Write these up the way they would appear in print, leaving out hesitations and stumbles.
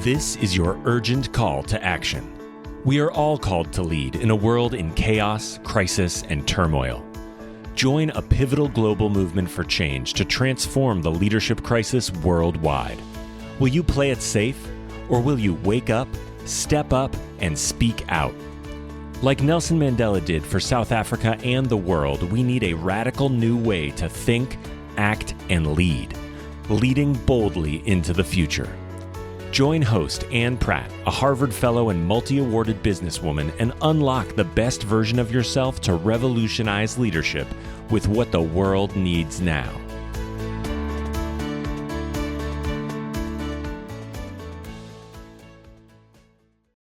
This is your urgent call to action. We are all called to lead in a world in chaos, crisis, and turmoil. Join a pivotal global movement for change to transform the leadership crisis worldwide. Will you play it safe, or will you wake up, step up, and speak out? Like Nelson Mandela did for South Africa and the world, we need a radical new way to think, act, and lead, leading boldly into the future. Join host Ann Pratt, a Harvard Fellow and multi-awarded businesswoman, and unlock the best version of yourself to revolutionize leadership with what the world needs now.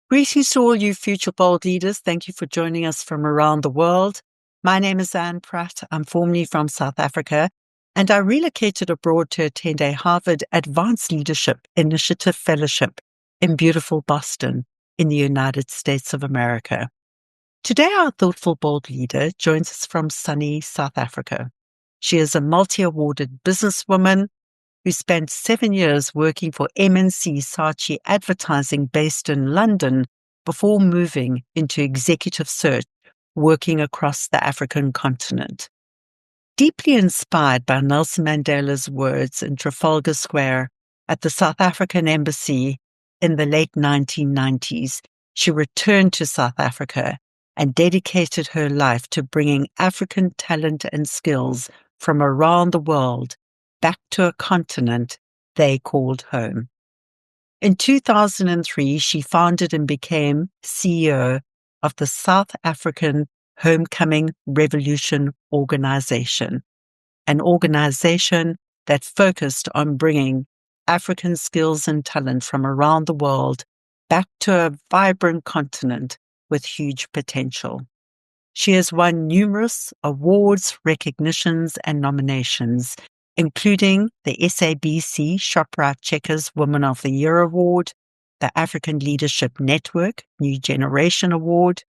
Greetings to all you future bold leaders. Thank you for joining us from around the world. My name is Ann Pratt. I'm formerly from South Africa, and I relocated abroad to attend a Harvard Advanced Leadership Initiative Fellowship in beautiful Boston in the United States of America. Today, our thoughtful bold leader joins us from sunny South Africa. She is a multi-awarded businesswoman who spent 7 years working for MNC Saatchi Advertising based in London before moving into executive search, working across the African continent. Deeply inspired by Nelson Mandela's words in Trafalgar Square at the South African Embassy in the late 1990s, she returned to South Africa and dedicated her life to bringing African talent and skills from around the world back to a continent they called home. In 2003, she founded and became CEO of the South African Homecoming Revolution Organization, an organization that focused on bringing African skills and talent from around the world back to a vibrant continent with huge potential. She has won numerous awards, recognitions, and nominations, including the SABC Shoprite Checkers Woman of the Year Award, the African Leadership Network New Generation Award,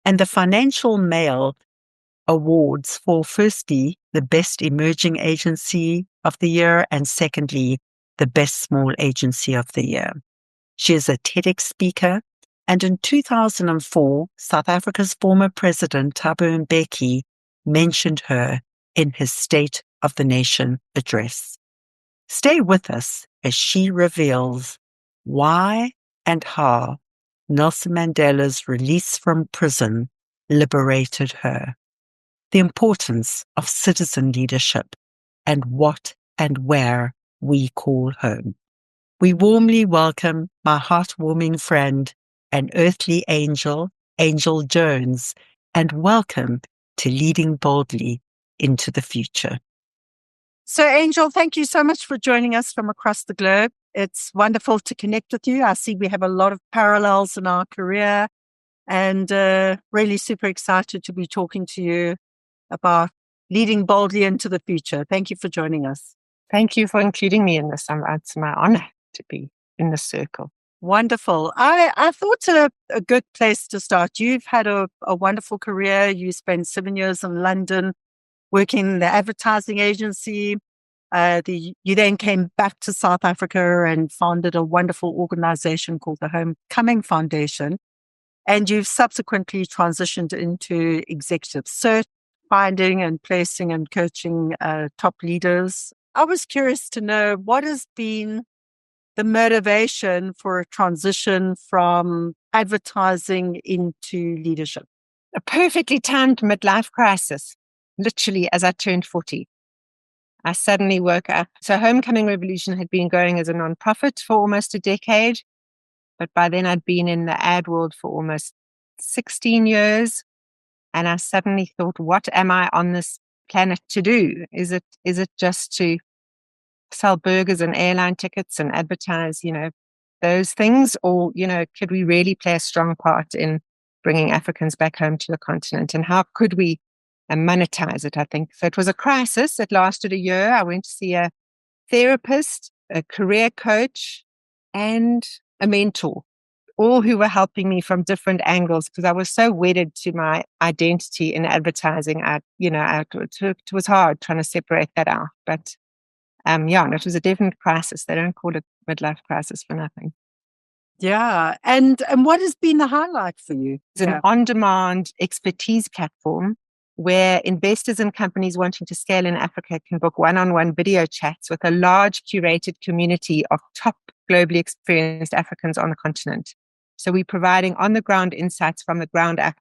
and the Financial Mail Awards for, firstly, the Best Emerging Agency of the Year, and secondly, the Best Small Agency of the Year. She is a TEDx speaker, and in 2004, South Africa's former president, Thabo Mbeki, mentioned her in his State of the Nation address. Stay with us as she reveals why and how Nelson Mandela's release from prison liberated her, the importance of citizen leadership, and what and where we call home. We warmly welcome my heartwarming friend and earthly angel, Angel Jones, and welcome to Leading Boldly into the Future. So, Angel, thank you so much for joining us from across the globe. It's wonderful to connect with you. I see we have a lot of parallels in our career, and really super excited to be talking to you about leading boldly into the future. Thank you for joining us. Thank you for including me in this. It's my honor to be in the circle. Wonderful. I thought a good place to start. You've had a wonderful career. You spent 7 years in London working in the advertising agency. You then came back to South Africa and founded a wonderful organization called the Homecoming Foundation. And you've subsequently transitioned into executive search, finding and placing and coaching top leaders. I was curious to know what has been the motivation for a transition from advertising into leadership. A perfectly timed midlife crisis, literally as I turned 40. I suddenly woke up. So Homecoming Revolution had been going as a nonprofit for almost a decade, but by then I'd been in the ad world for almost 16 years. And I suddenly thought, what am I on this planet to do? Is it just to sell burgers and airline tickets and advertise, those things? Or, could we really play a strong part in bringing Africans back home to the continent? And how could we monetize it, I think? So it was a crisis. It lasted a year. I went to see a therapist, a career coach, and a mentor, all who were helping me from different angles because I was so wedded to my identity in advertising. It was hard trying to separate that out. But it was a definite crisis. They don't call it midlife crisis for nothing. Yeah. And what has been the highlight for you? It's an on-demand expertise platform where investors and companies wanting to scale in Africa can book one-on-one video chats with a large curated community of top globally experienced Africans on the continent. So we're providing on-the-ground insights from the ground up.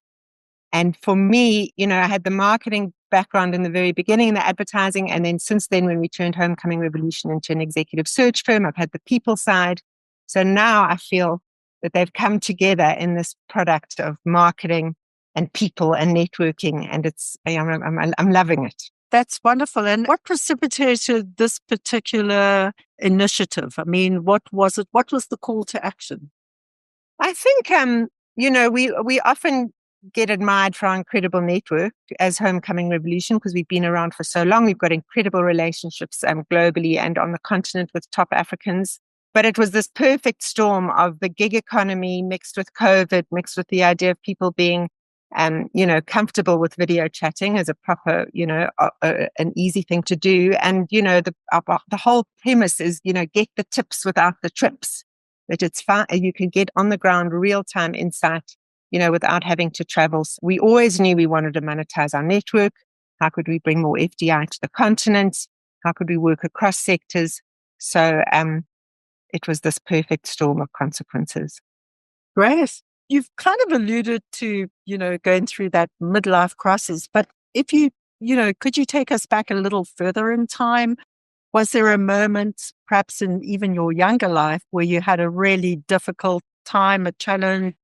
And for me, I had the marketing background in the very beginning, the advertising. And then since then, when we turned Homecoming Revolution into an executive search firm, I've had the people side. So now I feel that they've come together in this product of marketing and people and networking. And I'm loving it. That's wonderful. And what precipitated this particular initiative? I mean, what was it? What was the call to action? I think, we often get admired for our incredible network as Homecoming Revolution because we've been around for so long. We've got incredible relationships globally and on the continent with top Africans. But it was this perfect storm of the gig economy mixed with COVID, mixed with the idea of people being, comfortable with video chatting as a proper, an easy thing to do. And, the whole premise is, get the tips without the trips. That it's fine. You can get on the ground real-time insight, without having to travel. We always knew we wanted to monetize our network. How could we bring more FDI to the continent? How could we work across sectors? So it was this perfect storm of consequences. Great. You've kind of alluded to, going through that midlife crisis, but if you, could you take us back a little further in time? Was there a moment, perhaps in even your younger life, where you had a really difficult time, a challenge?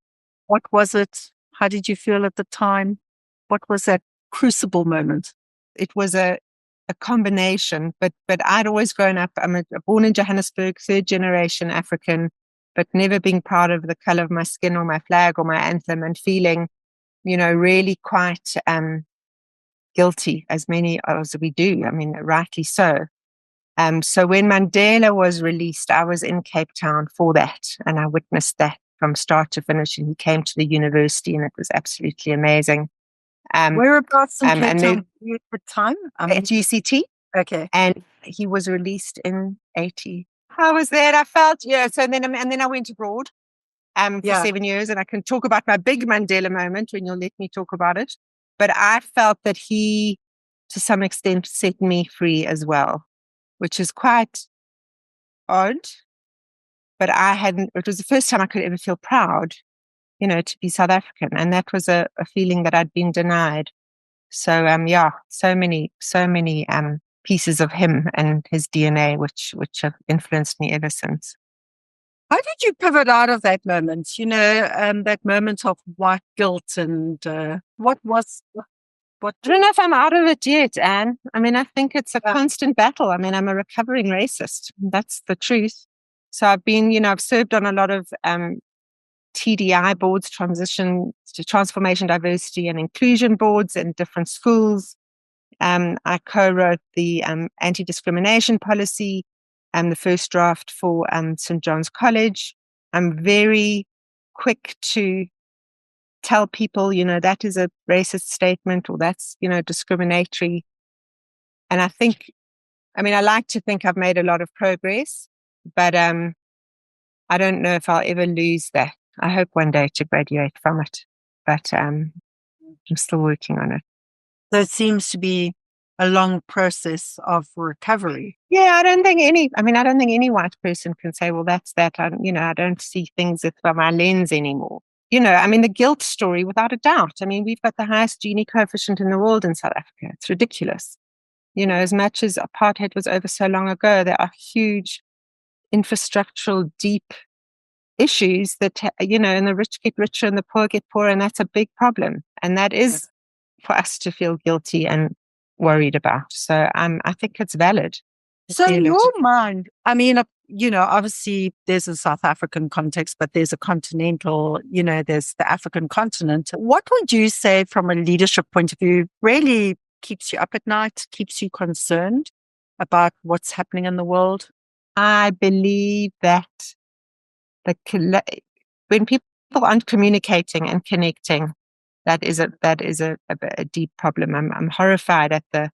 What was it? How did you feel at the time? What was that crucible moment? It was a combination, but I'd always grown up. I'm born in Johannesburg, third generation African, but never being proud of the color of my skin or my flag or my anthem and feeling, really quite guilty, as many as we do. I mean, rightly so. So when Mandela was released, I was in Cape Town for that, and I witnessed that from start to finish. And he came to the university, and it was absolutely amazing. Whereabouts in Cape Town at the time? At UCT. Okay. And he was released in 80. How was that? I felt, so then I went abroad for 7 years, and I can talk about my big Mandela moment when you'll let me talk about it. But I felt that he, to some extent, set me free as well, which is quite odd. But it was the first time I could ever feel proud, to be South African. And that was a feeling that I'd been denied. So, so many pieces of him and his DNA, which have influenced me ever since. How did you pivot out of that moment? That moment of white guilt, and what? I don't know if I'm out of it yet, Anne. I mean, I think it's a constant battle. I mean, I'm a recovering racist. That's the truth. So I've been, I've served on a lot of TDI boards, transformation, diversity and inclusion boards in different schools. I co-wrote the anti-discrimination policy and the first draft for St. John's College. I'm very quick to tell people, that is a racist statement, or that's, discriminatory. And I like to think I've made a lot of progress, but I don't know if I'll ever lose that. I hope one day to graduate from it, but I'm still working on it. So it seems to be a long process of recovery. Yeah, I don't think any white person can say, well, that's that. I don't see things through my lens anymore. The guilt story, without a doubt. We've got the highest Gini coefficient in the world in South Africa. It's ridiculous. As much as apartheid was over so long ago, there are huge infrastructural, deep issues that, and the rich get richer and the poor get poorer. And that's a big problem. And that is for us to feel guilty and worried about. So I think it's valid. So in your mind, obviously there's a South African context, but there's a continental, there's the African continent. What would you say from a leadership point of view really keeps you up at night, keeps you concerned about what's happening in the world? I believe that when people aren't communicating and connecting, that is a deep problem. I'm horrified at the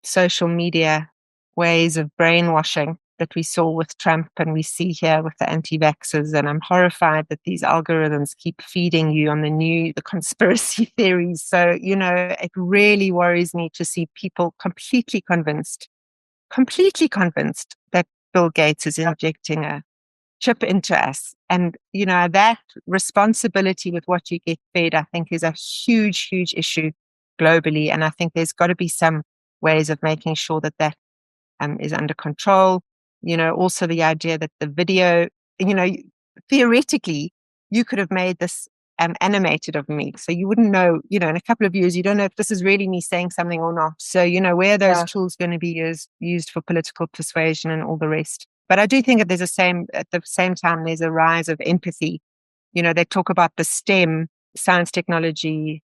social media ways of brainwashing that we saw with Trump and we see here with the anti-vaxxers. And I'm horrified that these algorithms keep feeding you on the conspiracy theories. So, it really worries me to see people completely convinced that Bill Gates is injecting a chip into us. And, that responsibility with what you get fed, I think, is a huge, huge issue globally. And I think there's got to be some ways of making sure that is under control. Also the idea that the video, theoretically, you could have made this animated of me. So you wouldn't know, in a couple of years, you don't know if this is really me saying something or not. So, where are those tools going to be used for political persuasion and all the rest? But I do think that at the same time, there's a rise of empathy. They talk about the STEM, science, technology,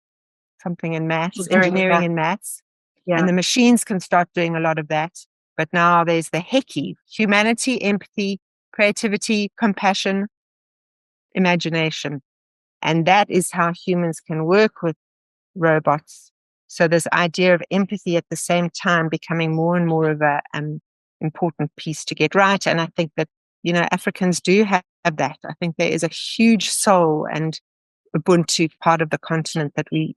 something in maths, engineering and maths. Yeah. And the machines can start doing a lot of that. But now there's the HECI, humanity, empathy, creativity, compassion, imagination. And that is how humans can work with robots. So this idea of empathy at the same time becoming more and more of an important piece to get right. And I think that, Africans do have that. I think there is a huge soul and Ubuntu part of the continent that we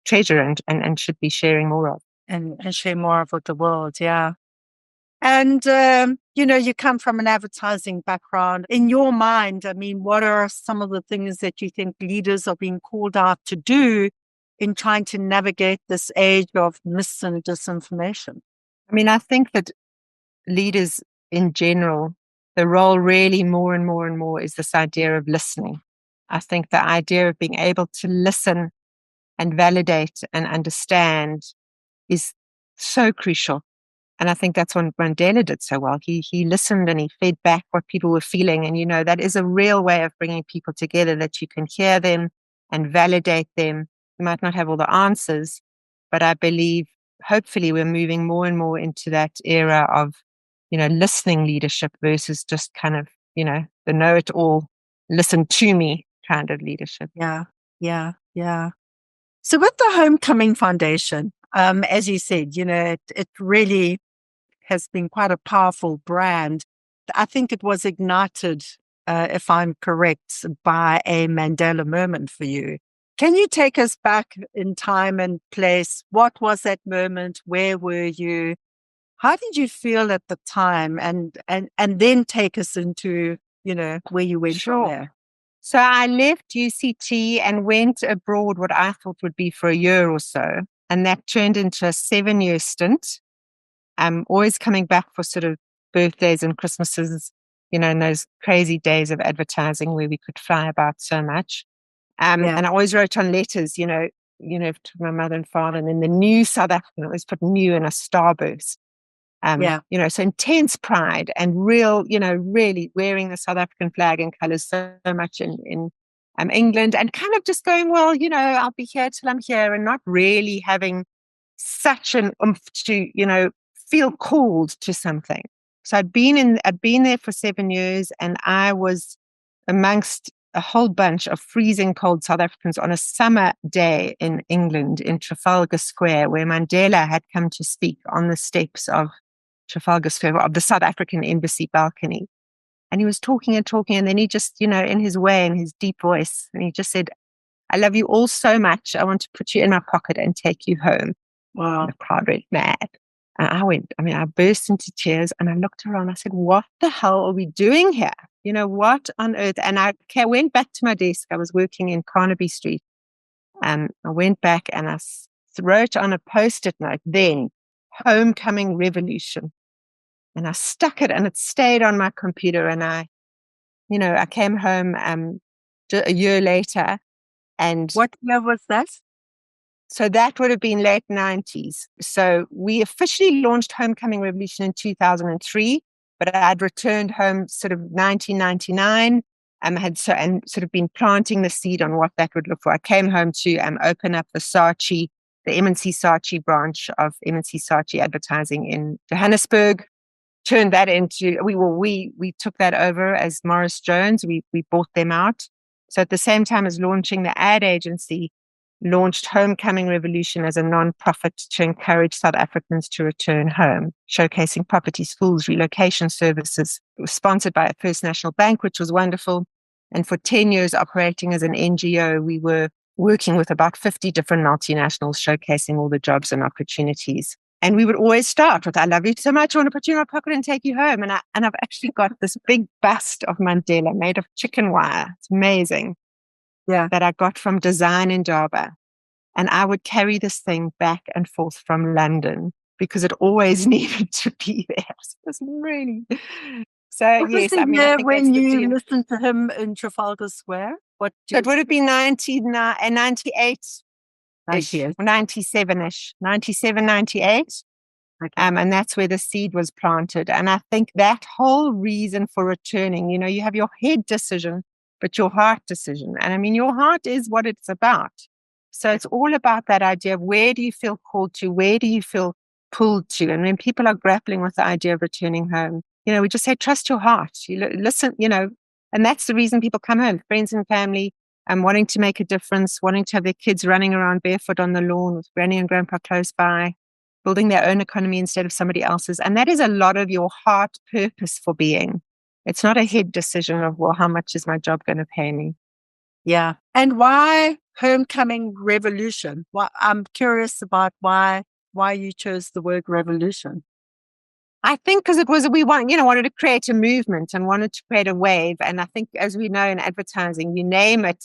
treasure and should be sharing more of. And share more of with the world, yeah. And, you come from an advertising background. In your mind, I mean, what are some of the things that you think leaders are being called out to do in trying to navigate this age of mis and disinformation? I mean, I think that leaders in general, the role really more and more and more is this idea of listening. I think the idea of being able to listen and validate and understand is so crucial. And I think that's what Mandela did so well. He listened and he fed back what people were feeling. And, that is a real way of bringing people together, that you can hear them and validate them. You might not have all the answers, but I believe hopefully we're moving more and more into that era of, listening leadership versus just kind of, the know-it-all, listen to me kind of leadership. Yeah. So with the Homecoming Foundation, as you said, it really has been quite a powerful brand. I think it was ignited, if I'm correct, by a Mandela moment for you. Can you take us back in time and place? What was that moment? Where were you? How did you feel at the time? And then take us into, where you went from there. So I left UCT and went abroad, what I thought would be for a year or so. And that turned into a 7-year stint. I'm always coming back for sort of birthdays and Christmases, in those crazy days of advertising where we could fly about so much. And I always wrote on letters, to my mother and father. And in the new South African, I always put new in a starburst. So intense pride and real, really wearing the South African flag and colors so much in England, and kind of just going, well, I'll be here till I'm here, and not really having such an oomph to, feel called to something. So I'd been there for 7 years, and I was amongst a whole bunch of freezing cold South Africans on a summer day in England, in Trafalgar Square, where Mandela had come to speak on the steps of Trafalgar Square, of the South African embassy balcony. And he was talking, and then he just, in his way, in his deep voice, and he just said, "I love you all so much. I want to put you in my pocket and take you home." Wow. And the crowd went mad. And I burst into tears, and I looked around. I said, "What the hell are we doing here? What on earth?" And I went back to my desk. I was working in Carnaby Street. I went back and I wrote on a Post-it note, then, "Homecoming Revolution." And I stuck it, and it stayed on my computer. And I came home a year later. And what year was that? So that would have been late 90s. So we officially launched Homecoming Revolution in 2003, but I'd returned home sort of 1999. Had sort of been planting the seed on what that would look for. I came home to open up the MNC Saatchi branch of MNC Saatchi Advertising in Johannesburg. Turned that into, we took that over as Morris Jones. We bought them out. So at the same time as launching the ad agency, launched Homecoming Revolution as a non-profit to encourage South Africans to return home, showcasing property, schools, relocation services. It was sponsored by First National Bank, which was wonderful. And for 10 years operating as an NGO, we were working with about 50 different multinationals, showcasing all the jobs and opportunities. And we would always start with, I love you so much, I want to put you in my pocket and take you home. And I've actually got this big bust of Mandela made of chicken wire. It's amazing. Yeah. That I got from Design in Java. And I would carry this thing back and forth from London because it always needed to be there. It was really. So, What yes, was I the mean, I year think when that's the you dream. listened to him in Trafalgar Square? So it would have been 98 98. 97-ish, 97, 98. Okay. And that's where the seed was planted. And I think that whole reason for returning, you have your head decision, but your heart decision. And I mean, your heart is what it's about. So it's all about that idea of where do you feel called to? Where do you feel pulled to? And when people are grappling with the idea of returning home, we just say, trust your heart. You listen, and that's the reason people come home, friends and family, and wanting to make a difference, wanting to have their kids running around barefoot on the lawn with granny and grandpa close by, building their own economy instead of somebody else's. And that is a lot of your heart purpose for being. It's not a head decision of, well, how much is my job going to pay me? Yeah. And why Homecoming Revolution? Well, I'm curious about why you chose the word revolution. I think because it was, wanted to create a movement and wanted to create a wave. And I think, as we know in advertising, you name it,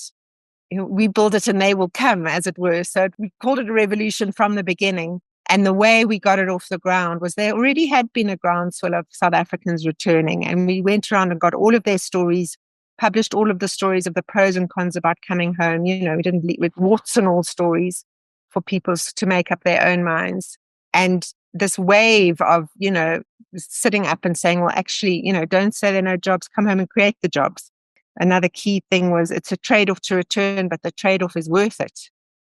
we build it and they will come, as it were. So we called it a revolution from the beginning. And the way we got it off the ground was there already had been a groundswell of South Africans returning. And we went around and got all of their stories, published all of the stories of the pros and cons about coming home. We didn't leave with warts and all stories for people to make up their own minds. And this wave of, sitting up and saying, well, actually, don't say there are no jobs, come home and create the jobs. Another key thing was it's a trade-off to return, but the trade-off is worth it.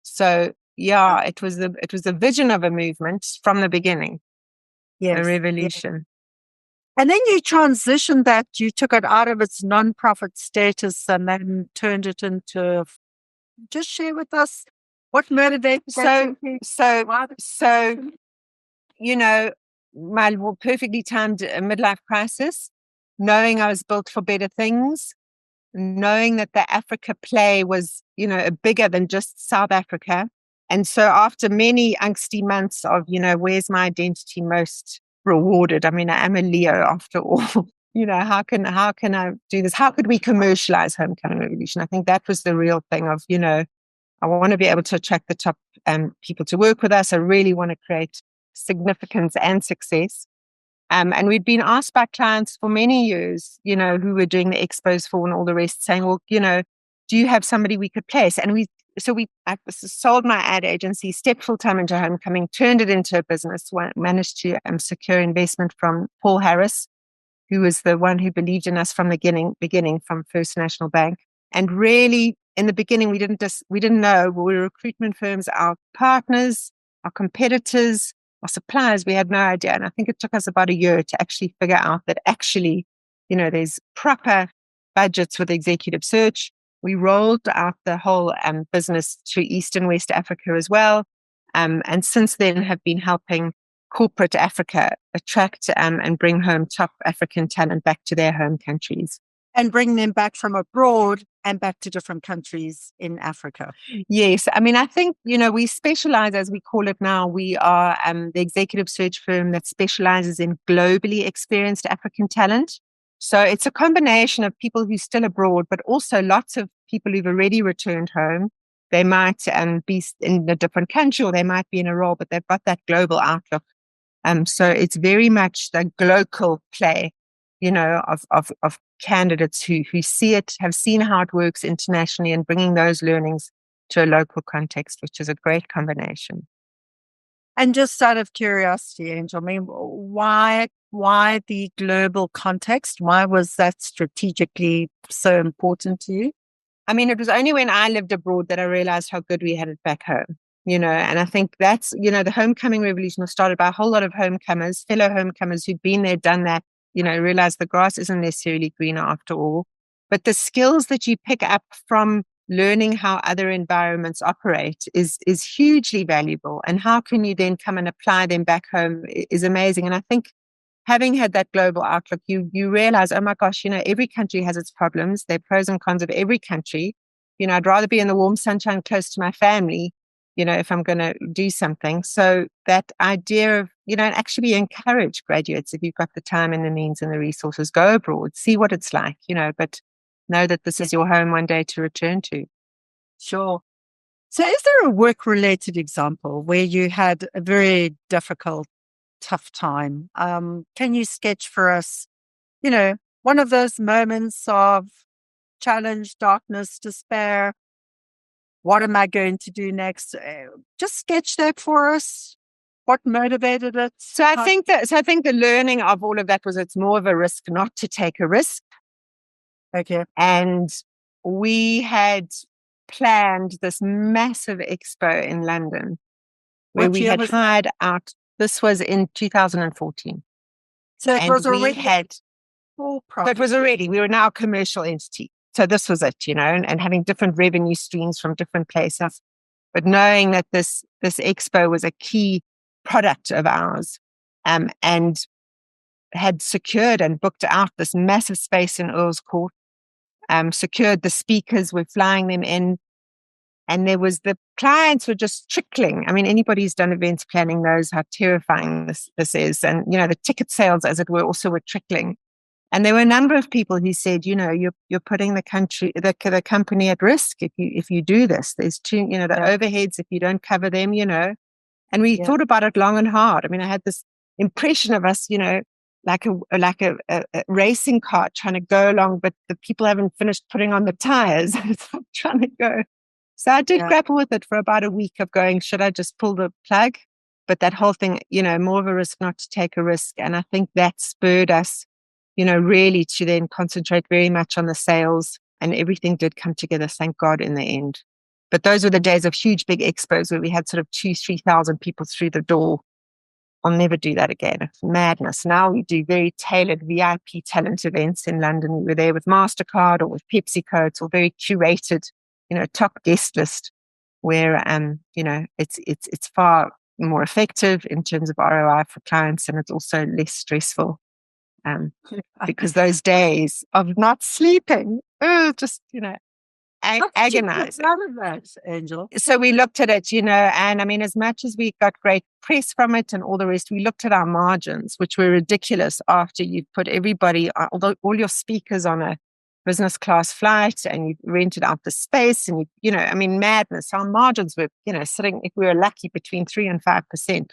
So yeah, it was the vision of a movement from the beginning. Yes. A revolution. And then you transitioned that, you took it out of its non-profit status and then turned it into, just share with us what motivated that. So, my perfectly timed midlife crisis, knowing I was built for better things, knowing that the Africa play was, bigger than just South Africa. And so after many angsty months of, where's my identity most rewarded? I mean, I am a Leo after all. How can I do this? How could we commercialize Homecoming Revolution? I think that was the real thing of, I want to be able to attract the top people to work with us. I really want to create significance and success. And we'd been asked by clients for many years, who were doing the expos for and all the rest, saying, well, do you have somebody we could place? And I sold my ad agency, stepped full time into Homecoming, turned it into a business, managed to secure investment from Paul Harris, who was the one who believed in us from the beginning from First National Bank. And really, in the beginning, we didn't know. We were recruitment firms, our partners, our competitors, our suppliers, we had no idea. And I think it took us about a year to actually figure out that there's proper budgets with executive search. We rolled out the whole business to East and West Africa as well. And since then have been helping corporate Africa attract and bring home top African talent back to their home countries. And bring them back from abroad and back to different countries in Africa. Yes. I mean, I think, we specialize, as we call it now, we are the executive search firm that specializes in globally experienced African talent. So it's a combination of people who are still abroad, but also lots of people who've already returned home. They might be in a different country or they might be in a role, but they've got that global outlook. So it's very much the global play, of candidates who see it, have seen how it works internationally and bringing those learnings to a local context, which is a great combination. And just out of curiosity, Angel, I mean, why the global context? Why was that strategically so important to you? I mean, it was only when I lived abroad that I realized how good we had it back home, and I think that's, the Homecoming Revolution was started by a whole lot of homecomers, fellow homecomers who'd been there, done that, realize the grass isn't necessarily greener after all. But the skills that you pick up from learning how other environments operate is hugely valuable. And how can you then come and apply them back home is amazing. And I think having had that global outlook, you realize, oh my gosh, every country has its problems. There are pros and cons of every country. I'd rather be in the warm sunshine close to my family, if I'm going to do something. So that idea of, and actually encourage graduates, if you've got the time and the means and the resources, go abroad, see what it's like, but know that this is your home one day to return to. Sure. So is there a work-related example where you had a very difficult, tough time? Can you sketch for us, one of those moments of challenge, darkness, despair? What am I going to do next? Just sketch that for us. What motivated it? So I think the learning of all of that was it's more of a risk not to take a risk. Okay. And we had planned this massive expo in London where we had hired out. This was in 2014. So it was already full profit. It was already, we were now a commercial entity. So this was it, and having different revenue streams from different places. But knowing that this expo was a key product of ours, and had secured and booked out this massive space in Earl's Court, secured the speakers, we're flying them in. And the clients were just trickling. I mean, anybody who's done events planning knows how terrifying this is. And, the ticket sales, as it were, also were trickling. And there were a number of people who said, you're putting the company at risk if you do this. There's the overheads, if you don't cover them, And we thought about it long and hard. I mean, I had this impression of us, like a racing car trying to go along, but the people haven't finished putting on the tires. It's trying to go. So I did grapple with it for about a week of going, should I just pull the plug? But that whole thing, more of a risk not to take a risk. And I think that spurred us, really to then concentrate very much on the sales, and everything did come together, thank God, in the end. But those were the days of huge, big expos where we had sort of 2,000-3,000 people through the door. I'll never do that again. It's madness. Now we do very tailored VIP talent events in London. We were there with MasterCard or with PepsiCo. It's all very curated, top guest list where, it's far more effective in terms of ROI for clients, and it's also less stressful. Because those days of not sleeping, just, agonizing. None of that, Angela. So we looked at it, and I mean, as much as we got great press from it and all the rest, we looked at our margins, which were ridiculous after you put everybody, all your speakers on a business class flight and you rented out the space and, madness. Our margins were, sitting, if we were lucky, between 3% and 5%,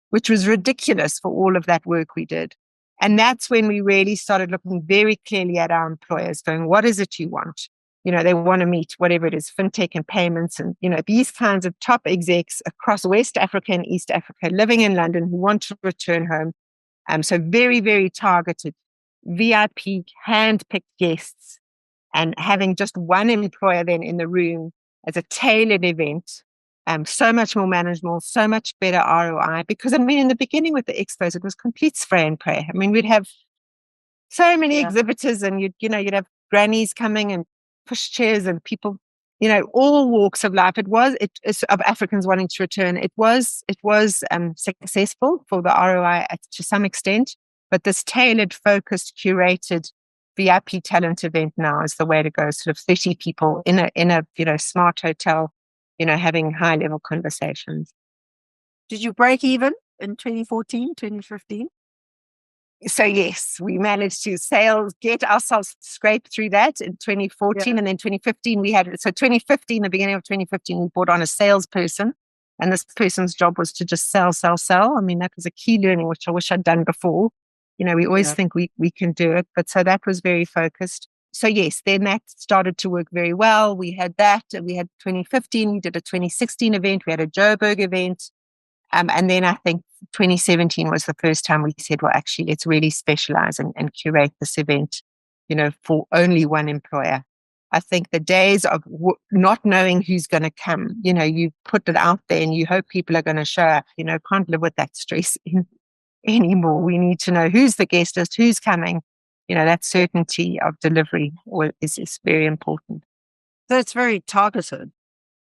which was ridiculous for all of that work we did. And that's when we really started looking very clearly at our employers, going, what is it you want? They want to meet whatever it is, fintech and payments and, these kinds of top execs across West Africa and East Africa living in London who want to return home. So very, very targeted, VIP, hand-picked guests, and having just one employer then in the room as a tailored event. So much more manageable, so much better ROI. Because, in the beginning with the expos, it was complete spray and pray. We'd have so many exhibitors and you'd have grannies coming and pushchairs and people, all walks of life. It was of Africans wanting to return. It was successful for the ROI to some extent, but this tailored, focused, curated VIP talent event now is the way to go. Sort of 30 people in a smart hotel, having high level conversations. Did you break even in 2014, 2015? So yes, we managed to get ourselves scraped through that in 2014. And then 2015, the beginning of 2015, we brought on a salesperson, and this person's job was to just sell. That was a key learning, which I wish I'd done before. We always think we can do it. But so that was very focused. So yes, then that started to work very well. We had that. We had 2015, we did a 2016 event. We had a Joburg event. And then I think 2017 was the first time we said, well, actually, let's really specialize and curate this event, for only one employer. I think the days of not knowing who's going to come, you put it out there and you hope people are going to show up, can't live with that stress anymore. We need to know who's the guest list, who's coming. That certainty of delivery is very important. So it's very targeted.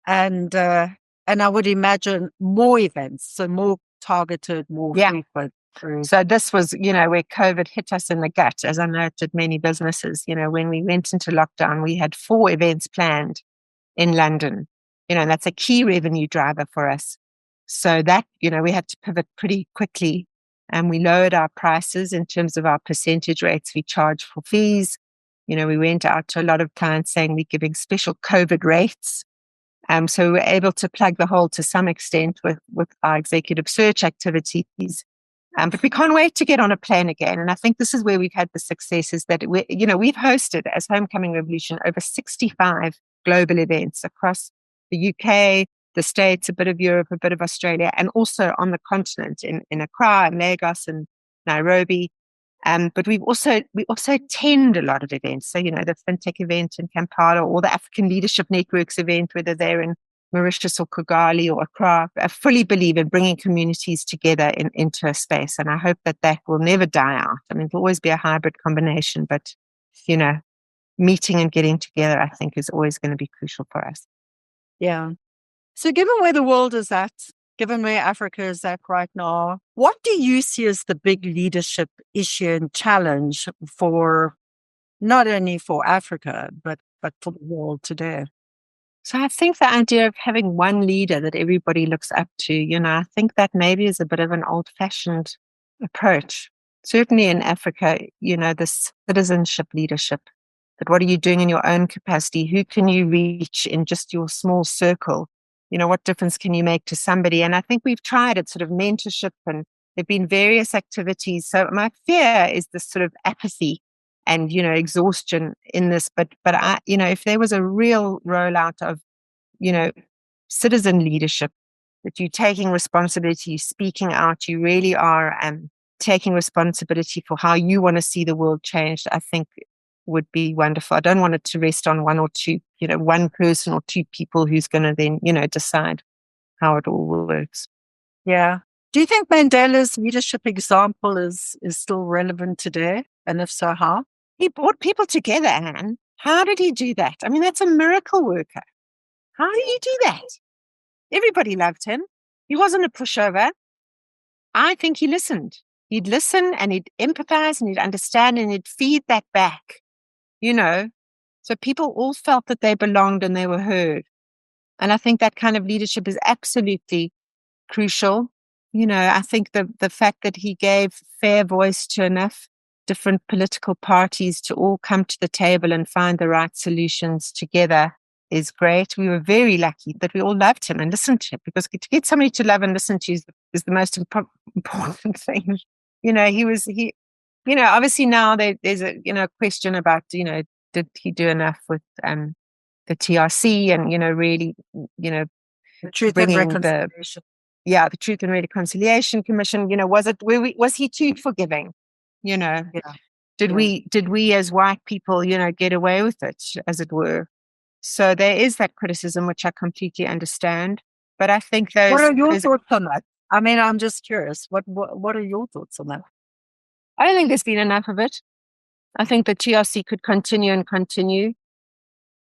And I would imagine more events, so more targeted, more frequent. So this was, where COVID hit us in the gut, as I know it did many businesses. When we went into lockdown, we had 4 events planned in London, and that's a key revenue driver for us. So that, we had to pivot pretty quickly, and we lowered our prices in terms of our percentage rates we charge for fees. We went out to a lot of clients saying we're giving special COVID rates. So we were able to plug the hole to some extent with our executive search activities. But we can't wait to get on a plane again. And I think this is where we've had the success, is that we've hosted as Homecoming Revolution over 65 global events across the UK, the States, a bit of Europe, a bit of Australia, and also on the continent in Accra and Lagos and Nairobi. But we also attend a lot of events. So, the FinTech event in Kampala, or the African Leadership Networks event, whether they're in Mauritius or Kigali or Accra. I fully believe in bringing communities together into a space. And I hope that will never die out. I mean, it'll always be a hybrid combination, but, meeting and getting together, I think, is always going to be crucial for us. Yeah. So given where the world is at, given where Africa is at right now, what do you see as the big leadership issue and challenge for not only for Africa, but for the world today? So I think the idea of having one leader that everybody looks up to, I think that maybe is a bit of an old-fashioned approach. Certainly in Africa, this citizenship leadership. But what are you doing in your own capacity? Who can you reach in just your small circle? What difference can you make to somebody? And I think we've tried it, sort of mentorship, and there've been various activities. So my fear is this sort of apathy and, exhaustion in this. But I, if there was a real rollout of, citizen leadership, that you're taking responsibility, you're speaking out, you really are taking responsibility for how you want to see the world changed, I think would be wonderful. I don't want it to rest on one or two, one person or two people who's going to then, decide how it all works. Yeah. Do you think Mandela's leadership example is still relevant today? And if so, how? He brought people together, Anne. How did he do that? I mean, that's a miracle worker. How did he do that? Everybody loved him. He wasn't a pushover. I think he listened. He'd listen and he'd empathize and he'd understand and he'd feed that back, So people all felt that they belonged and they were heard. And I think that kind of leadership is absolutely crucial. I think the fact that he gave fair voice to enough different political parties to all come to the table and find the right solutions together is great. We were very lucky that we all loved him and listened to him, because to get somebody to love and listen to you is the most important thing. Obviously now there's a question about, did he do enough with the TRC and, really, the Truth and Reconciliation. The Truth and Reconciliation Commission, was he too forgiving? Did we as white people, get away with it, as it were? So there is that criticism, which I completely understand. But I think what are your thoughts on that? I mean, I'm just curious. What are your thoughts on that? I don't think there's been enough of it. I think the TRC could continue.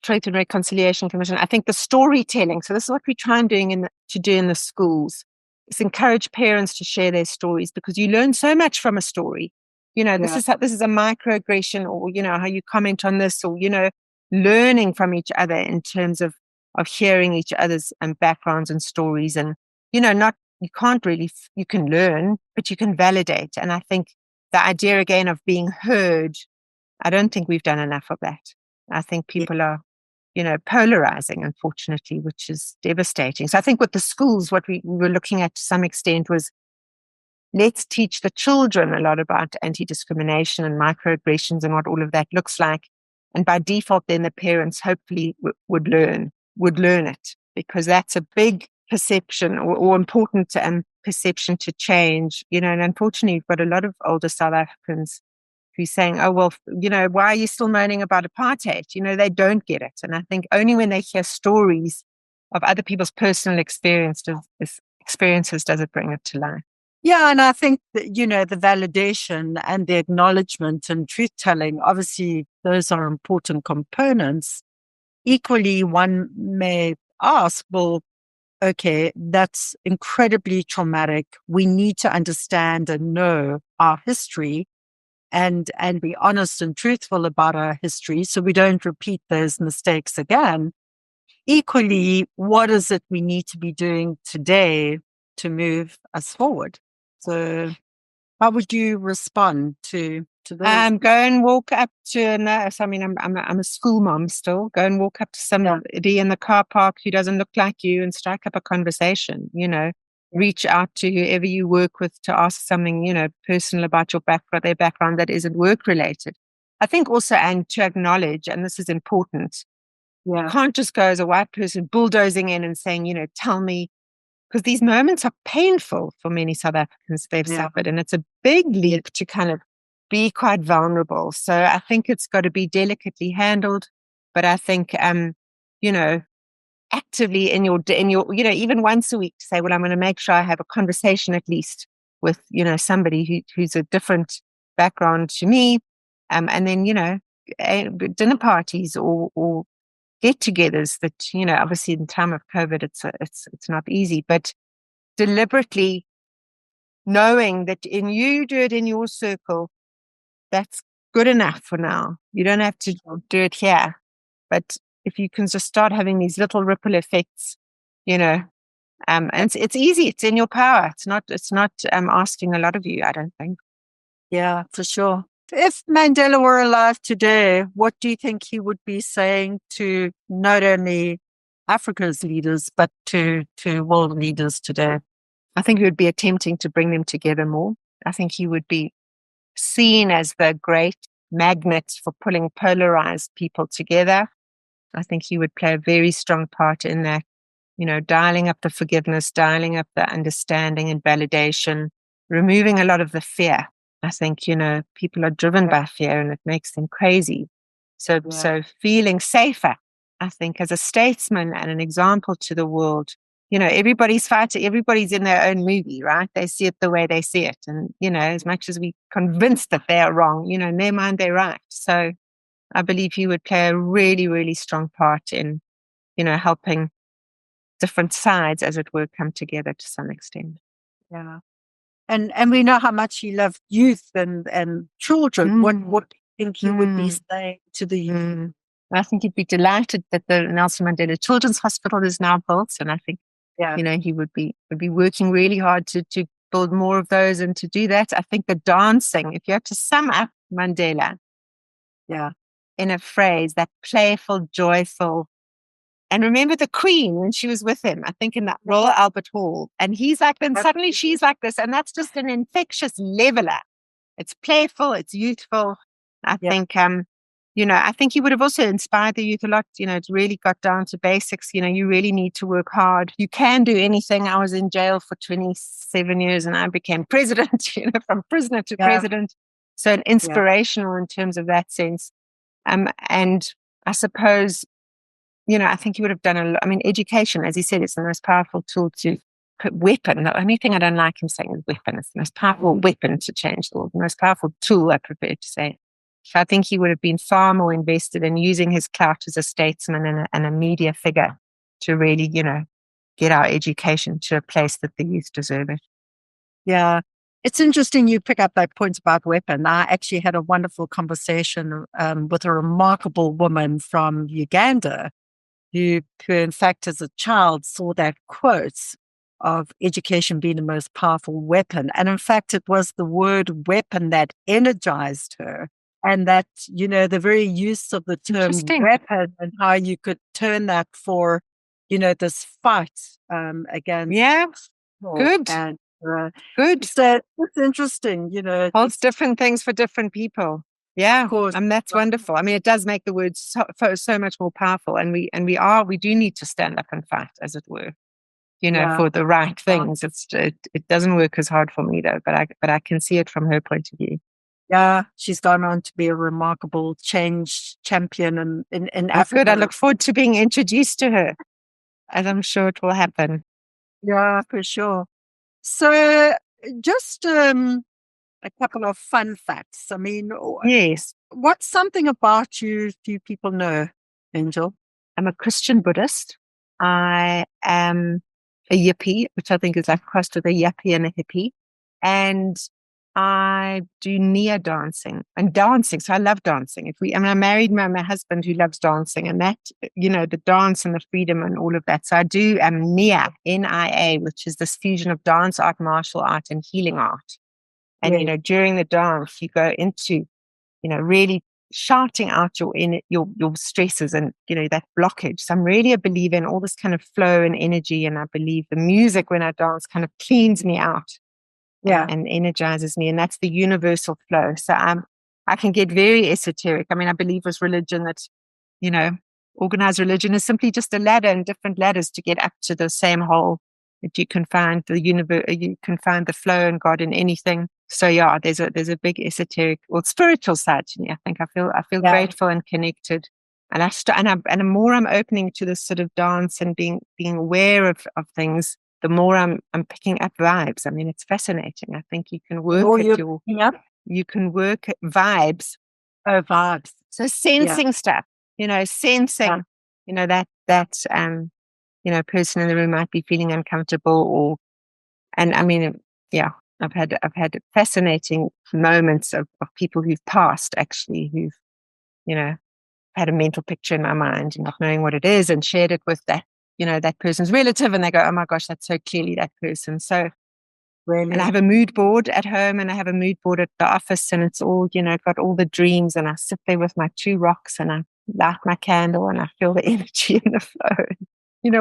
Truth and Reconciliation Commission. I think the storytelling. So this is what we try and to do in the schools. Is encourage parents to share their stories, because you learn so much from a story. This is a microaggression, or how you comment on this, or learning from each other in terms of hearing each other's backgrounds and stories, and you can learn, but you can validate. And I think the idea again of being heard, I don't think we've done enough of that. I think people are polarizing, unfortunately, which is devastating. So I think with the schools, what we were looking at to some extent was, let's teach the children a lot about anti-discrimination and microaggressions and what all of that looks like. And by default, then the parents hopefully would learn it, because that's a big perception or important perception to change. And unfortunately, we've got a lot of older South Africans who's saying, oh, well, why are you still moaning about apartheid? They don't get it. And I think only when they hear stories of other people's personal experiences does it bring it to life. Yeah, and I think that, the validation and the acknowledgement and truth-telling, obviously, those are important components. equally, one may ask, well, okay, that's incredibly traumatic. We need to understand and know our history and be honest and truthful about our history so we don't repeat those mistakes again. Equally, what is it we need to be doing today to move us forward? So how would you respond to those? Go and walk up to. So, I mean, I'm a school mom still. Go and walk up to somebody in the car park who doesn't look like you and strike up a conversation. Reach out to whoever you work with to ask something personal about their background that isn't work related. I think also, and to acknowledge, and this is important. Yeah. You can't just go as a white person bulldozing in and saying, tell me. Because these moments are painful for many South Africans they've suffered. And it's a big leap to kind of be quite vulnerable. So I think it's got to be delicately handled. But I think, actively in your, even once a week to say, well, I'm going to make sure I have a conversation at least with, somebody who's a different background to me. And then, dinner parties or get-togethers that, obviously in time of COVID, it's not easy, but deliberately knowing that you do it in your circle, that's good enough for now. You don't have to do it here. But if you can just start having these little ripple effects, and it's easy. It's in your power. It's not asking a lot of you, I don't think. Yeah, for sure. If Mandela were alive today, what do you think he would be saying to not only Africa's leaders, but to world leaders today? I think he would be attempting to bring them together more. I think he would be seen as the great magnet for pulling polarized people together. I think he would play a very strong part in that, dialing up the forgiveness, dialing up the understanding and validation, removing a lot of the fear. I think, people are driven by fear and it makes them crazy. So feeling safer, I think, as a statesman and an example to the world, everybody's fighting, everybody's in their own movie, right? They see it the way they see it. And, as much as we convinced that they're wrong, in their mind, they're right. So I believe he would play a really, really strong part in, helping different sides, as it were, come together to some extent. Yeah. And we know how much he loved youth and children. What do you think he would be saying to the youth? I think he'd be delighted that the Nelson Mandela Children's Hospital is now built. And I think, he would be working really hard to build more of those and to do that. I think the dancing, if you had to sum up Mandela in a phrase, that playful, joyful, and remember the Queen when she was with him, I think in that Royal Albert Hall, and he's like, then suddenly she's like this, and that's just an infectious leveler. It's playful, it's youthful. I think, I think he would have also inspired the youth a lot. It's really got down to basics. You really need to work hard. You can do anything. I was in jail for 27 years and I became president, from prisoner to president. So inspirational in terms of that sense. And I suppose, I think he would have done a lot. I mean, education, as he said, it's the most powerful tool to weapon. The only thing I don't like him saying is weapon. It's the most powerful weapon to change the world. The most powerful tool, I prefer to say. So I think he would have been far more invested in using his clout as a statesman and a media figure to really, get our education to a place that the youth deserve it. Yeah. It's interesting you pick up that point about weapon. I actually had a wonderful conversation with a remarkable woman from Uganda who in fact, as a child, saw that quote of education being the most powerful weapon. And in fact, it was the word weapon that energized her. And that, the very use of the term weapon and how you could turn that for, this fight against. Yeah, good. And, good. So it's interesting, Holds different things for different people. Yeah, of course. And that's wonderful. I mean, it does make the words so much more powerful. And we do need to stand up and fight, as it were, for the right things. It doesn't work as hard for me though, but I can see it from her point of view. Yeah, she's gone on to be a remarkable change champion in Africa. Good. I look forward to being introduced to her, as I'm sure it will happen. Yeah, for sure. So just a couple of fun facts. I mean, yes. What's something about you few people know, Angel? am a Christian Buddhist. I am a yippie, which I think is like crossed with a yuppie and a hippie. And I do Nia dancing and dancing. So I love dancing. I married my husband who loves dancing, and that, the dance and the freedom and all of that. So I do Nia, Nia, which is this fusion of dance art, martial art, and healing art. And, during the dance, you go into, really shouting out your stresses and, that blockage. So I'm really a believer in all this kind of flow and energy. And I believe the music when I dance kind of cleans me out. And energizes me. And that's the universal flow. So I can get very esoteric. I mean, I believe with religion that, organized religion is simply just a ladder and different ladders to get up to the same hole, that you can find the universe, you can find the flow and God in anything. So yeah, there's a big esoteric or spiritual side to me. I think I feel grateful and connected. And the more I'm opening to this sort of dance and being aware of things, the more I'm picking up vibes. I mean, it's fascinating. I think you can work you can work at vibes. Oh, vibes. So sensing stuff, sensing, that person in the room might be feeling uncomfortable and I mean, I've had fascinating moments of people who've passed actually, who've, had a mental picture in my mind and not knowing what it is and shared it with that, that person's relative, and they go, oh my gosh, that's so clearly that person. So, really? And I have a mood board at home and I have a mood board at the office, and it's all, got all the dreams, and I sit there with my 2 rocks and I light my candle and I feel the energy in the flow,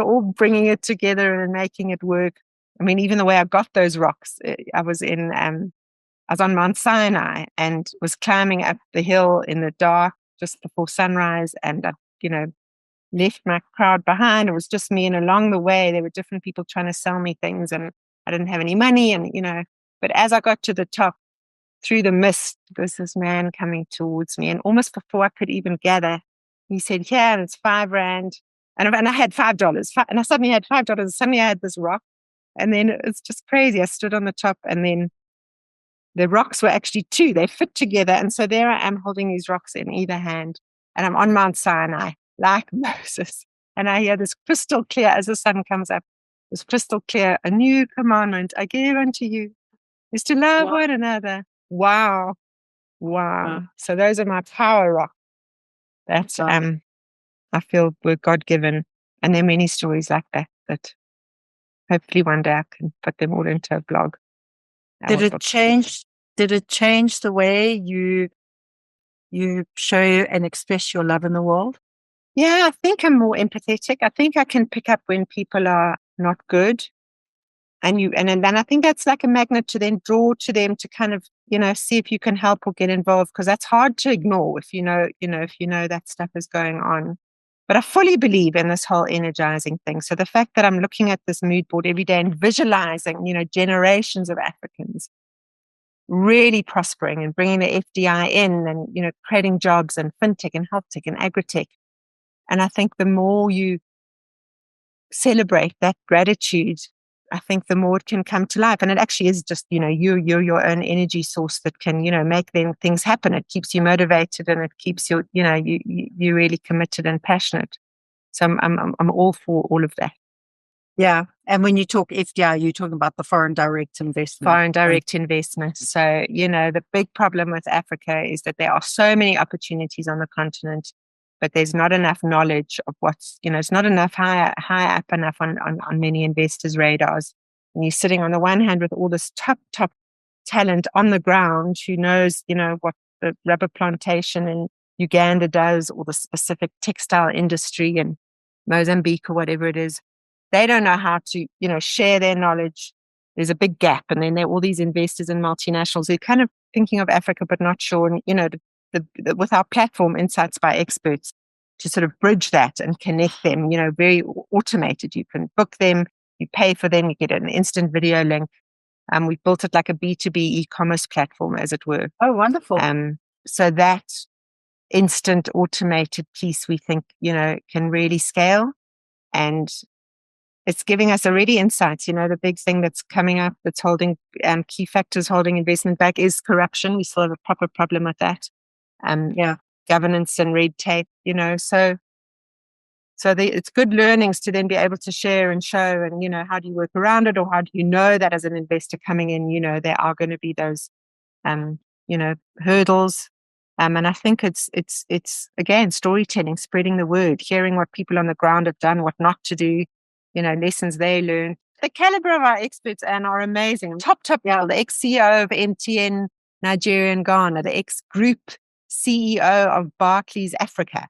all bringing it together and making it work. I mean, even the way I got those rocks, I was on Mount Sinai and was climbing up the hill in the dark just before sunrise, and I, left my crowd behind. It was just me. And along the way, there were different people trying to sell me things, and I didn't have any money. And, but as I got to the top, through the mist, there's this man coming towards me. And almost before I could even gather, he said, yeah, and it's 5 Rand. And I had $5. And I suddenly had $5. Suddenly I had this rock. And then it's just crazy. I stood on the top, and then the rocks were actually 2. They fit together. And so there I am holding these rocks in either hand. And I'm on Mount Sinai, like Moses. And I hear this crystal clear as the sun comes up, this crystal clear, a new commandment I give unto you is to love one another. Wow. So those are my power rocks. That's, I feel were God-given. And there are many stories like that hopefully one day I can put them all into a blog. Did it change the way you show and express your love in the world? Yeah, I think I'm more empathetic. I think I can pick up when people are not good. And then I think that's like a magnet to then draw to them to kind of, see if you can help or get involved, because that's hard to ignore if you know that stuff is going on. But I fully believe in this whole energizing thing. So the fact that I'm looking at this mood board every day and visualizing, generations of Africans really prospering and bringing the FDI in and, creating jobs and fintech and health tech and agri-tech. And I think the more you celebrate that gratitude, I think the more it can come to life. And it actually is just, you're your own energy source that can, make things happen. It keeps you motivated and it keeps you, you're really committed and passionate. So I'm all for all of that. Yeah. And when you talk FDI, you're talking about the foreign direct investment. Foreign direct investment. So, the big problem with Africa is that there are so many opportunities on the continent, but there's not enough knowledge of what's, it's not enough high up enough on many investors' radars. And you're sitting on the one hand with all this top talent on the ground who knows, what the rubber plantation in Uganda does, or the specific textile industry in Mozambique or whatever it is. They don't know how to, share their knowledge. There's a big gap. And then there are all these investors and multinationals who are kind of thinking of Africa, but not sure. And, with our platform, Insights by Experts, to sort of bridge that and connect them, very automated. You can book them, you pay for them, you get an instant video link. We've built it like a B2B e-commerce platform, as it were. Oh, wonderful. So that instant automated piece, we think, can really scale. And it's giving us already insights. The big thing that's coming up that's holding key factors holding investment back is corruption. We still have a proper problem with that. Governance and red tape, so So it's good learnings to then be able to share and show, and, how do you work around it, or how do you know that as an investor coming in, there are going to be those, hurdles. And I think it's again, storytelling, spreading the word, hearing what people on the ground have done, what not to do, lessons they learn. The caliber of our experts are amazing. Top, the ex-CEO of MTN Nigeria and Ghana, the ex-group CEO of Barclays Africa,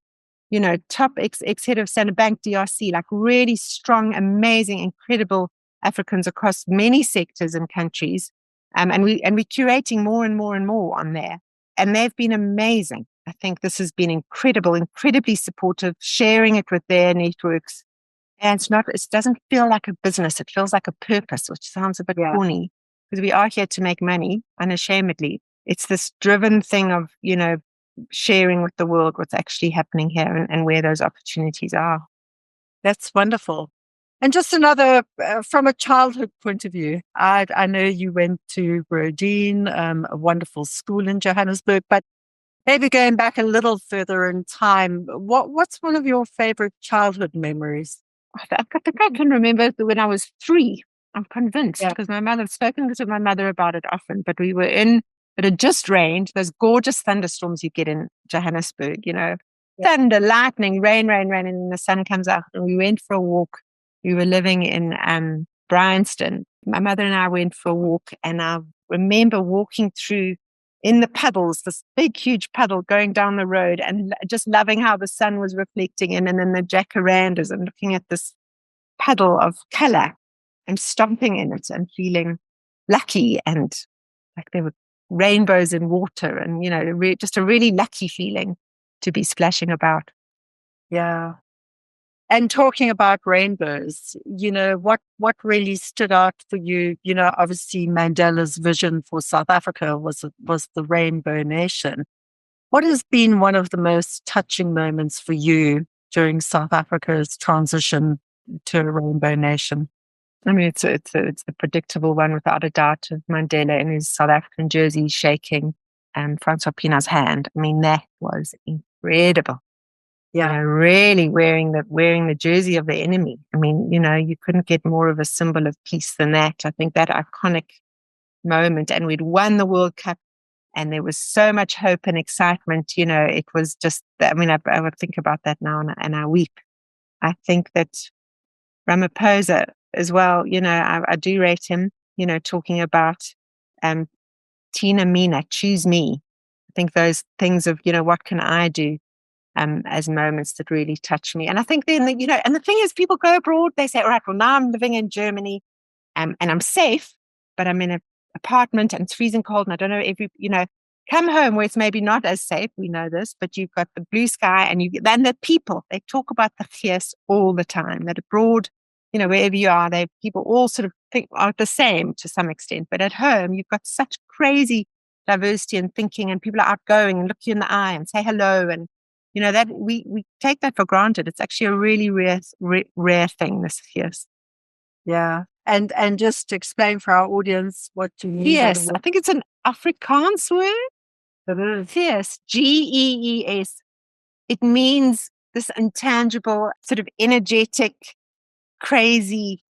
top ex-head of Standard Bank DRC, like really strong, amazing, incredible Africans across many sectors and countries. And we're curating more and more and more on there. And they've been amazing. I think this has been incredible, incredibly supportive, sharing it with their networks. And it doesn't feel like a business. It feels like a purpose, which sounds a bit corny, because we are here to make money, unashamedly. It's this driven thing of, sharing with the world what's actually happening here and where those opportunities are. That's wonderful. And just another, from a childhood point of view, I know you went to Rodin, a wonderful school in Johannesburg, but maybe going back a little further in time, what's one of your favorite childhood memories? I think I can remember when I was 3. I'm convinced, because my mother had spoken to my mother about it often, but we were it had just rained, those gorgeous thunderstorms you get in Johannesburg, thunder, lightning, rain, and then the sun comes out, and we went for a walk. We were living in Bryanston. My mother and I went for a walk, and I remember walking through in the puddles, this big, huge puddle going down the road, and just loving how the sun was reflecting in, and then the jacarandas, and looking at this puddle of color and stomping in it and feeling lucky, and like there were rainbows in water, and, just a really lucky feeling to be splashing about. Yeah. And talking about rainbows, what really stood out for you? Obviously Mandela's vision for South Africa was the Rainbow Nation. What has been one of the most touching moments for you during South Africa's transition to a Rainbow Nation? I mean, it's a predictable one without a doubt, of Mandela in his South African jersey shaking Francois Pienaar's hand. I mean, that was incredible. Yeah, really wearing the jersey of the enemy. I mean, you couldn't get more of a symbol of peace than that. I think that iconic moment, and we'd won the World Cup, and there was so much hope and excitement. It was just, I mean, I would think about that now and I weep. I think that Ramaphosa as well, I do rate him, talking about Tina Mina, choose me. I think those things of, what can I do? As moments that really touch me. And I think then, and the thing is, people go abroad, they say, all right, well, now I'm living in Germany, and I'm safe, but I'm in an apartment and it's freezing cold, and I don't know come home where it's maybe not as safe. We know this, but you've got the blue sky, and then the people, they talk about the fierce all the time, that abroad, wherever you are, people all sort of think are the same to some extent. But at home, you've got such crazy diversity and thinking, and people are outgoing and look you in the eye and say hello, and that we take that for granted. It's actually a really rare thing, this fierce. Yeah. And just to explain for our audience what you mean. Yes, I think it's an Afrikaans word. It is. Fierce, Gees. It means this intangible, sort of energetic, crazy,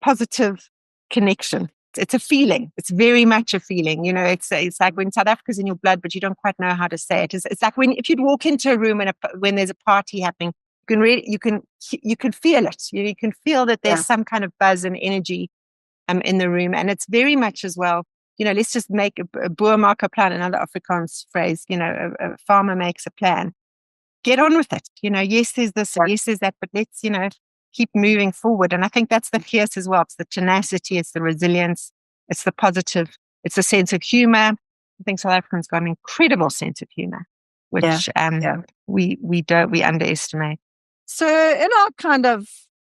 positive connection. It's a feeling. It's very much a feeling. It's like when South Africa's in your blood, but you don't quite know how to say it. It's like if you'd walk into a room when there's a party happening, you can feel it. You can feel that there's some kind of buzz and energy in the room, and it's very much as well. Let's just make a boer maak 'n plan, another Afrikaans phrase. A farmer makes a plan. Get on with it. Yes, there's this, and yes, there's that, but let's keep moving forward. And I think that's the fierce as well. It's the tenacity, it's the resilience, it's the positive, it's the sense of humor. I think South Africans got an incredible sense of humor, which we underestimate. So in our kind of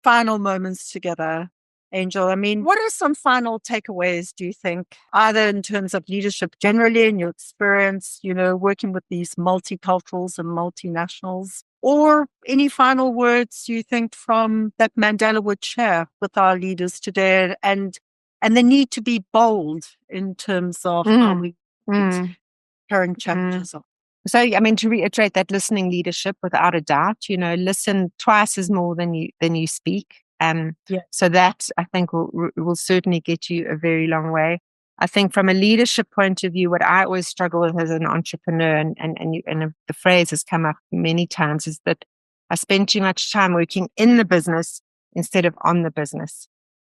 final moments together, Angel, I mean, what are some final takeaways, do you think, either in terms of leadership generally in your experience, working with these multiculturals and multinationals, or any final words you think from that Mandela would share with our leaders today, and the need to be bold in terms of how we current challenges are? So, I mean, to reiterate that listening leadership, without a doubt, listen twice as more than you speak. Yeah. So that I think will certainly get you a very long way. I think from a leadership point of view, what I always struggle with as an entrepreneur, and the phrase has come up many times, is that I spend too much time working in the business instead of on the business.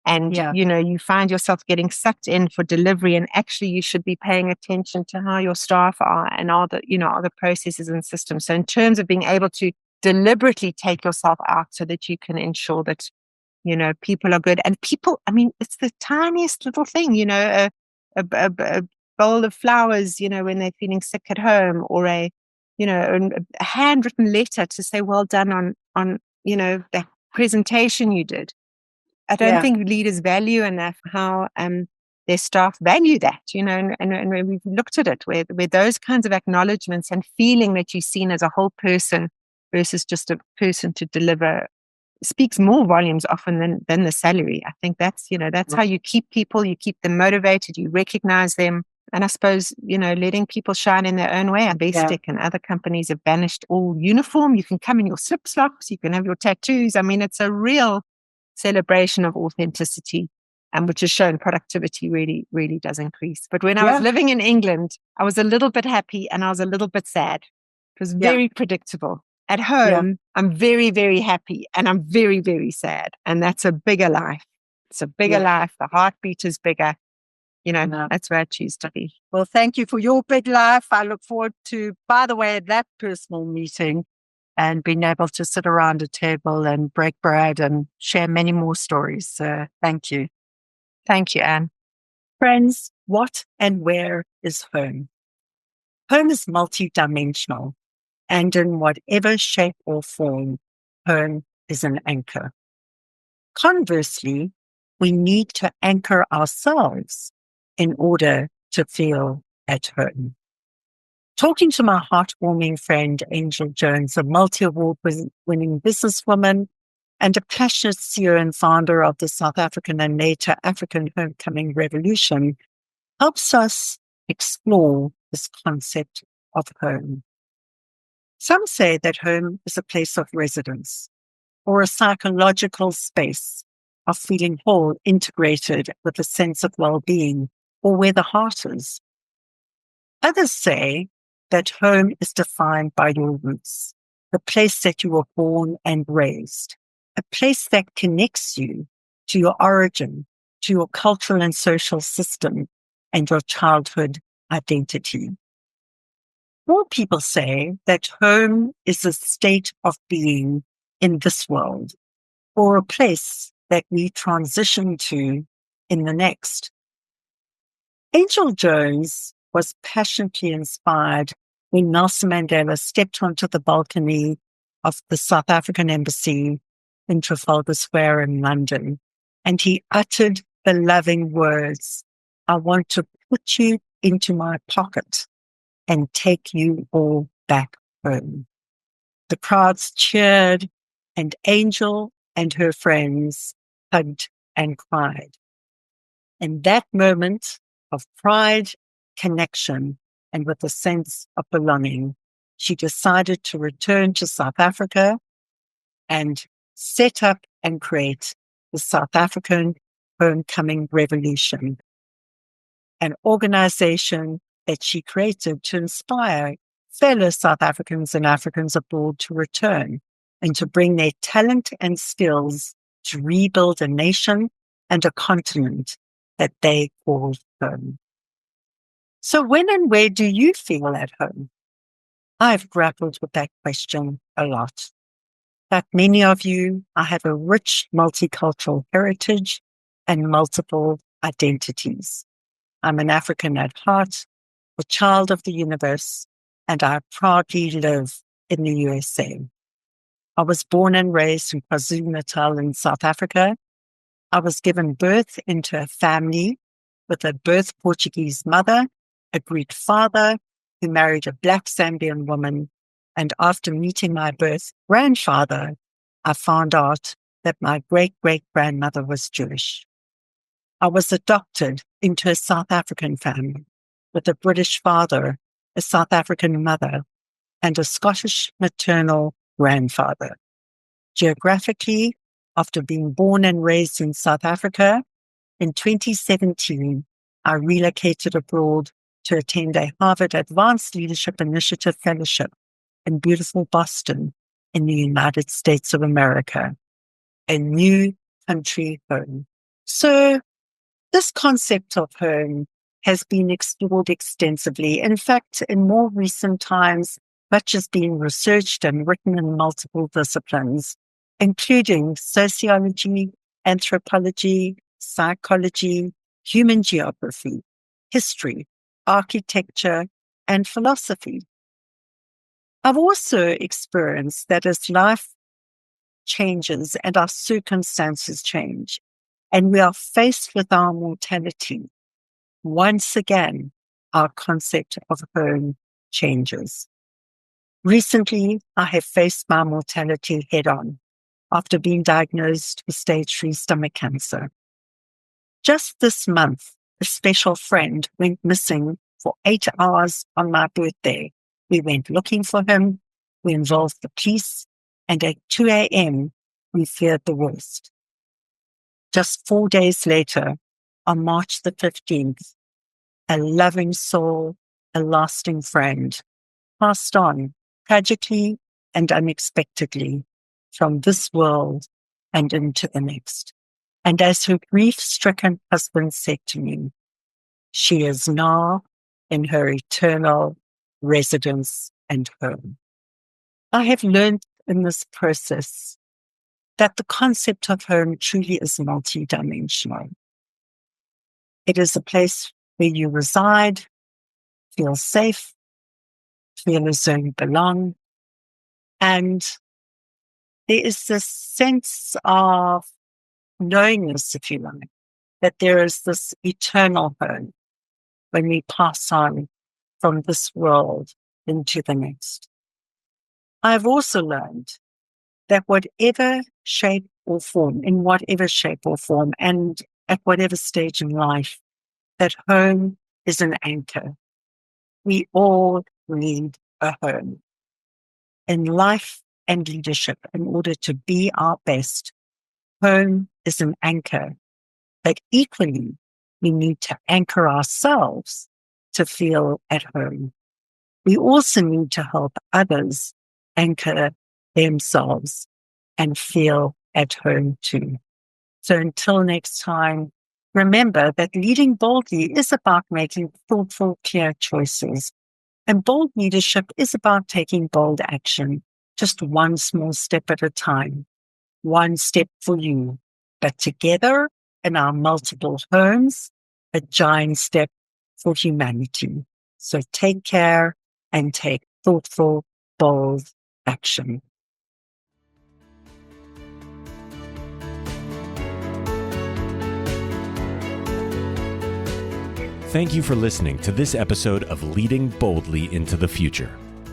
And, Yeah. you find yourself getting sucked in for delivery, and actually you should be paying attention to how your staff are and all the processes and systems. So in terms of being able to deliberately take yourself out so that you can ensure that, people are good. And people, I mean, it's the tiniest little thing, a bowl of flowers, when they're feeling sick at home, or a handwritten letter to say, well done on, the presentation you did. I don't Yeah. think leaders value enough how their staff value that, and we've looked at it where those kinds of acknowledgements and feeling that you're seen as a whole person versus just a person to deliver speaks more volumes often than the salary. I think that's how you keep people, you keep them motivated, you recognize them. And I suppose, letting people shine in their own way. Basic and other companies have banished all uniform. You can come in your slip-slops, you can have your tattoos. I mean, it's a real celebration of authenticity, and which has shown productivity really, really does increase. But when I was living in England, I was a little bit happy and I was a little bit sad. It was very predictable. At home, I'm very, very happy and I'm very, very sad. And that's a bigger life. It's a bigger life. The heartbeat is bigger. That's where I choose to be. Well, thank you for your big life. I look forward to, by the way, that personal meeting and being able to sit around a table and break bread and share many more stories. So thank you. Thank you, Anne. Friends, what and where is home? Home is multidimensional, and in whatever shape or form, home is an anchor. Conversely, we need to anchor ourselves in order to feel at home. Talking to my heartwarming friend, Angel Jones, a multi-award winning businesswoman and a passionate CEO and founder of the South African and later African homecoming revolution, helps us explore this concept of home. Some say that home is a place of residence or a psychological space of feeling whole, integrated with a sense of well-being, or where the heart is. Others say that home is defined by your roots, the place that you were born and raised, a place that connects you to your origin, to your cultural and social system, and your childhood identity. More people say that home is a state of being in this world, or a place that we transition to in the next. Angel Jones was passionately inspired when Nelson Mandela stepped onto the balcony of the South African embassy in Trafalgar Square in London, and he uttered the loving words, "I want to put you into my pocket and take you all back home." The crowds cheered, and Angel and her friends hugged and cried. In that moment of pride, connection, and with a sense of belonging, she decided to return to South Africa and set up and create the South African Homecoming Revolution, an organization that she created to inspire fellow South Africans and Africans abroad to return and to bring their talent and skills to rebuild a nation and a continent that they call home. So when and where do you feel at home? I've grappled with that question a lot. Like many of you, I have a rich multicultural heritage and multiple identities. I'm an African at heart, a child of the universe, and I proudly live in the USA. I was born and raised in KwaZulu-Natal in South Africa. I was given birth into a family with a birth Portuguese mother, a Greek father who married a Black Zambian woman, and after meeting my birth grandfather, I found out that my great-great-grandmother was Jewish. I was adopted into a South African family with a British father, a South African mother, and a Scottish maternal grandfather. Geographically, after being born and raised in South Africa, in 2017, I relocated abroad to attend a Harvard Advanced Leadership Initiative Fellowship in beautiful Boston in the United States of America, a new country home. So this concept of home has been explored extensively. In fact, in more recent times, much has been researched and written in multiple disciplines, including sociology, anthropology, psychology, human geography, history, architecture, and philosophy. I've also experienced that as life changes and our circumstances change, and we are faced with our mortality, once again, our concept of home changes. Recently, I have faced my mortality head-on after being diagnosed with stage 3 stomach cancer. Just this month, a special friend went missing for 8 hours on my birthday. We went looking for him, we involved the police, and at 2 a.m., we feared the worst. Just 4 days later, on March the 15th, a loving soul, a lasting friend, passed on tragically and unexpectedly from this world and into the next. And as her grief-stricken husband said to me, she is now in her eternal residence and home. I have learned in this process that the concept of home truly is multidimensional. It is a place where you reside, feel safe, feel as though you belong, and there is this sense of knowingness, if you like, that there is this eternal home when we pass on from this world into the next. I've also learned that whatever shape or form, in whatever shape or form, and at whatever stage in life, that home is an anchor. We all need a home. In life and leadership, in order to be our best, home is an anchor. But equally, we need to anchor ourselves to feel at home. We also need to help others anchor themselves and feel at home too. So until next time, remember that leading boldly is about making thoughtful, clear choices. And bold leadership is about taking bold action, just one small step at a time, one step for you, but together in our multiple homes, a giant step for humanity. So take care and take thoughtful, bold action. Thank you for listening to this episode of Leading Boldly into the Future.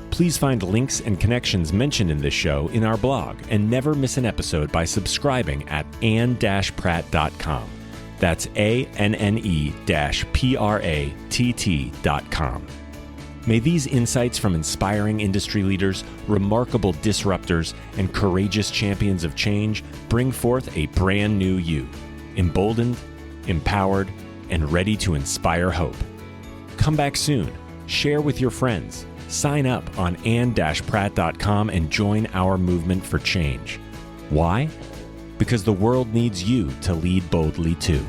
Please find links and connections mentioned in this show in our blog and never miss an episode by subscribing at anne-pratt.com. That's ANNE-PRATT.com. May these insights from inspiring industry leaders, remarkable disruptors, and courageous champions of change bring forth a brand new you, emboldened, empowered, and ready to inspire hope. Come back soon, share with your friends, sign up on anne-pratt.com and join our movement for change. Why? Because the world needs you to lead boldly too.